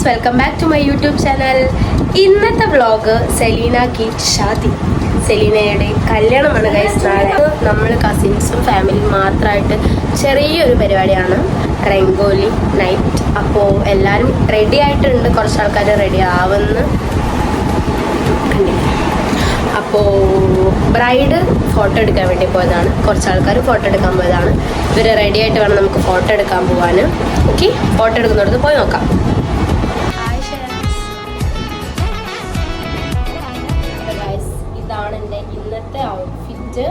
Friends, welcome back to my YouTube channel. ഇന്നത്തെ vlog Selina കി ഷാദി, സെലീനയുടെ കല്യാണമാണ് ഗൈസ്. നാളെ നമ്മൾ കസിൻസും ഫാമിലിയും മാത്രമായിട്ട് ചെറിയൊരു പരിപാടിയാണ്, റംഗോലി നൈറ്റ്. അപ്പോൾ എല്ലാവരും റെഡി ആയിട്ടുണ്ട്, കുറച്ച് ആൾക്കാർ റെഡി ആവുന്നു. അപ്പോൾ ബ്രൈഡ് ഫോട്ടോ എടുക്കാൻ വേണ്ടി പോയതാണ്, കുറച്ച് ആൾക്കാർ ഫോട്ടോ എടുക്കാൻ പോയതാണ്. ഇവർ റെഡി ആയിട്ട് വേണം നമുക്ക് ഫോട്ടോ എടുക്കാൻ പോകാൻ. ഓക്കെ, ഫോട്ടോ എടുക്കുന്നിടത്ത് പോയി നോക്കാം. ഇതാണ് എൻ്റെ ഇന്നത്തെ ഔട്ട്ഫിറ്റ്.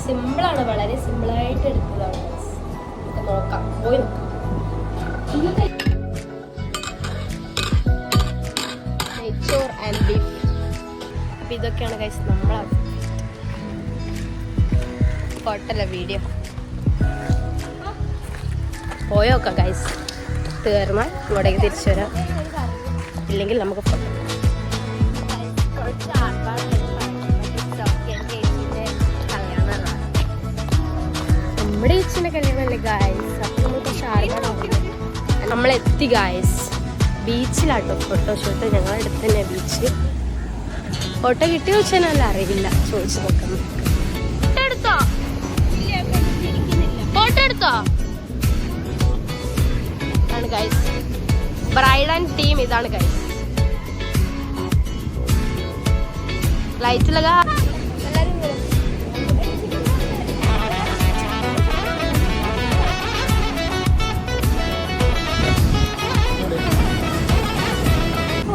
സിമ്പിളാണ്, വളരെ സിമ്പിളായിട്ട് എടുത്തതാണ്. നമുക്ക് നോക്കാം, പോയി നോക്കാം. നെയ്ച്ചോർ ആൻഡ് ബീഫ്. അപ്പം ഇതൊക്കെയാണ് ഗൈസ് നമ്മളെ ഫോട്ടോല്ല വീഡിയോ. പോയോക്കാം ഗൈസ്, തീർന്നാൽ ഇങ്ങോട്ടേക്ക് തിരിച്ചു വരാം, ഇല്ലെങ്കിൽ നമുക്ക് ഫോട്ടോ. നമ്മുടെ ചേച്ചിൻ്റെ കല്യാണമല്ലേ ഗായ്സ്. അപ്പം നമ്മൾ കുറച്ച് ആർഭാടാവും. നമ്മളെത്തി ഗായ്സ്, ബീച്ചിലാട്ടോ ഫോട്ടോഷൂട്ട്. ഞങ്ങളുടെ അടുത്ത് തന്നെ ബീച്ച്. ഫോട്ടോ കിട്ടിയോ വെച്ചാൽ അറിയില്ല, ചോദിച്ചു നോക്കാം. ഫോട്ടോ എടുത്തോ ആണ് ഗൈസ്. ബ്രൈഡ് ആൻഡ് ടീം ഇതാണ് ഗൈസ്. ലൈറ്റ് ലഗാ.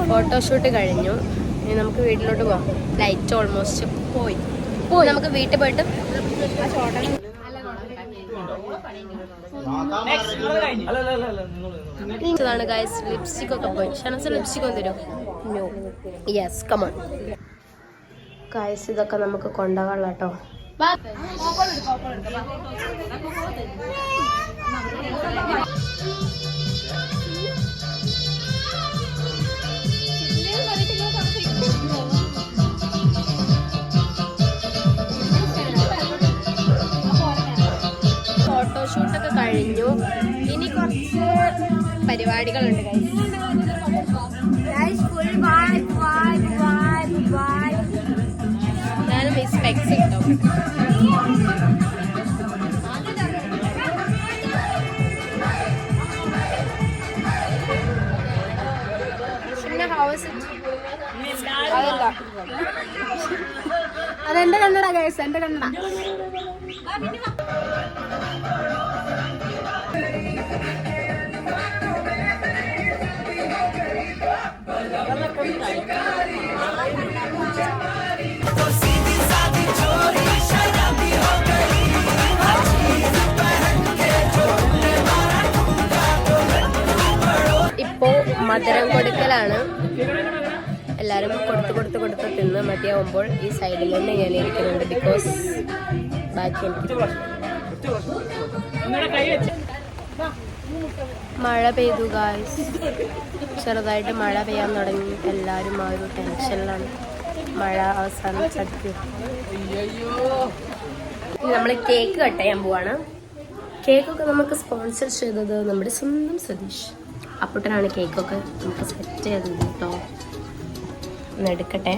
ഫോട്ടോഷൂട്ട് കഴിഞ്ഞു, ഇനി നമുക്ക് വീട്ടിലോട്ട് പോകാം. ലൈറ്റ് ഓൾമോസ്റ്റ് പോയി. നമുക്ക് വീട്ടിൽ പോയിട്ട് ഇതാണ് ഗൈസ്. ലിപ്സ്റ്റിക് ഒക്കെ പോയി. ഷനസ് ലിപ്സ്റ്റിക് ഒന്ന് തരും. No, yes, come on guys. ഇതൊക്കെ നമുക്ക് കൊണ്ടുപോകാനുള്ള കേട്ടോ. ഫോട്ടോഷൂട്ടൊക്കെ കഴിഞ്ഞു, ഇനി കുറച്ച് പരിപാടികളുണ്ട് ഗൈസ്. ഞാനും ഈ സ്പെക്സ് ഇട്ടോ. അതെന്റെ കണ്ണട ഗൈസ്, എന്റെ കണ്ണട. ഇപ്പോ മധുരം കൊടുക്കലാണ്. എല്ലാവരും കൊടുത്ത് തിന്ന് മതിയാവുമ്പോൾ ഈ സൈഡിൽ തന്നെ ഞാൻ ഇരിക്കുന്നുണ്ട്, ബിക്കോസ് ബാക്കി എനിക്ക്. മഴ പെയ്തു ഗായ്സ്, ചെറുതായിട്ട് മഴ പെയ്യാൻ തുടങ്ങി. എല്ലാവരും ആ ഒരു ടെൻഷനിലാണ്. മഴ അവസാനിച്ചു. നമ്മൾ കേക്ക് കട്ട് ചെയ്യാൻ പോവാണ്. കേക്കൊക്കെ നമുക്ക് സ്പോൺസർ ചെയ്തത് നമ്മുടെ സ്വന്തം സതീഷ് അപ്പുട്ടനാണ്. കേക്കൊക്കെ നമുക്ക് സെറ്റ് ചെയ്തത് കേട്ടോ. ഒന്ന് എടുക്കട്ടെ.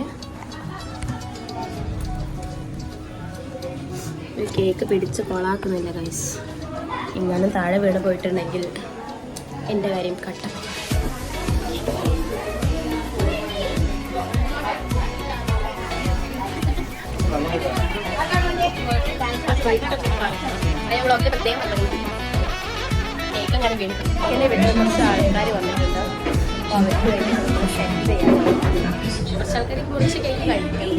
കേക്ക് പിടിച്ച് കൊളാക്കുന്നില്ല ഗൈസ്. ഇങ്ങനെ താഴെ വീണ് പോയിട്ടുണ്ടെങ്കിൽ എൻ്റെ കാര്യം കട്ട. കേക്ക് അങ്ങനെ വീണു. എന്നെ വീട്ടിൽ കുറച്ച് ആൾക്കാർ വന്നിട്ടുണ്ട്. അവർക്ക് വേണ്ടി നമുക്ക് സെറ്റ് ചെയ്യാം. കുറച്ച് ആൾക്കാർ കുറച്ച് കേക്ക് കഴിക്കണം.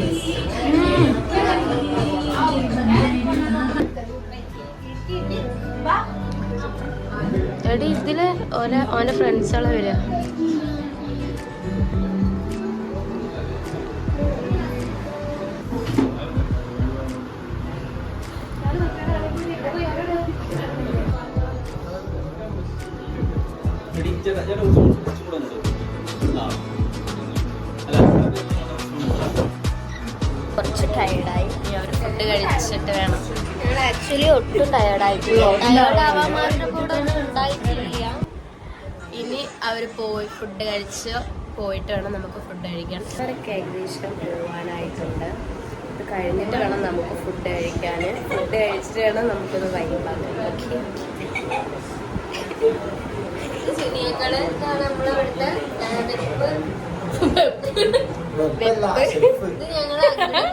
എടി ഇതില് ഓന്റെ ഫ്രണ്ട്സുകളെ വരിക. കുറച്ച് ടയർഡായി. അവർ ഫുഡ് കഴിച്ചിട്ട് വേണം. ആക്ച്വലി ഒട്ടും ടയർഡായിട്ടില്ല. ടയർഡാവാൻ മാത്രം കൂടെ ഒന്നും ഉണ്ടായിട്ടില്ല. ഇനി അവർ പോയി ഫുഡ് കഴിച്ച് പോയിട്ട് വേണം നമുക്ക് ഫുഡ് കഴിക്കാൻ. അവരൊക്കെ ഏകദേശം പോകാനായിട്ടുണ്ട്. ഇത് കഴിഞ്ഞിട്ട് വേണം നമുക്ക് ഫുഡ് കഴിക്കാൻ. ഫുഡ് കഴിച്ചിട്ട് വേണം നമുക്കൊന്ന് വൈകിപ്പാക്കാൻ.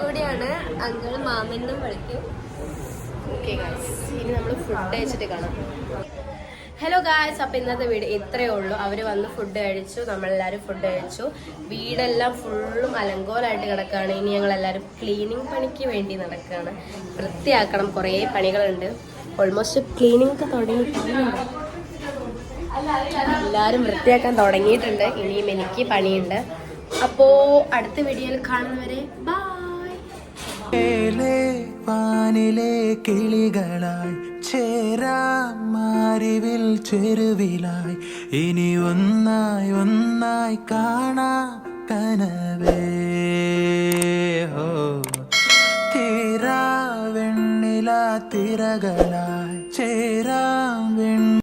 കൂടിയാണ് അങ്കിൾ മാമനും വിളിക്കും. ഓക്കെ ഗായ്സ്, ഇനി നമ്മൾ ഫുഡ് കഴിച്ചിട്ട് കാണാം. ഹലോ ഗായ്സ്, അപ്പോൾ ഇന്നത്തെ വീഡിയോ ഇത്രയേ ഉള്ളൂ. അവർ വന്ന് ഫുഡ് കഴിച്ചു, നമ്മളെല്ലാവരും ഫുഡ് കഴിച്ചു. വീടെല്ലാം ഫുള്ളും അലങ്കോലമായിട്ട് കിടക്കുകയാണ്. ഇനി ഞങ്ങളെല്ലാവരും ക്ലീനിങ് പണിക്ക് വേണ്ടി നടക്കുകയാണ്. വൃത്തിയാക്കണം, കുറേ പണികളുണ്ട്. ഓൾമോസ്റ്റ് ക്ലീനിങ് ഒക്കെ തുടങ്ങിയിട്ടുണ്ട്. എല്ലാവരും വൃത്തിയാക്കാൻ തുടങ്ങിയിട്ടുണ്ട്. ഇനിയും എനിക്ക് പണിയുണ്ട്. അപ്പോൾ അടുത്ത വീഡിയോയിൽ കാണുന്നവരെ ബൈ. വാനിലെ കിളികളായി ചേരാമാരിവിൽ ചെരുവിലായി ഇനി ഒന്നായി ഒന്നായി കാണാം കനവേ. ഹോ തീരാ വെണ്ണില തിരകളായി ചേരാം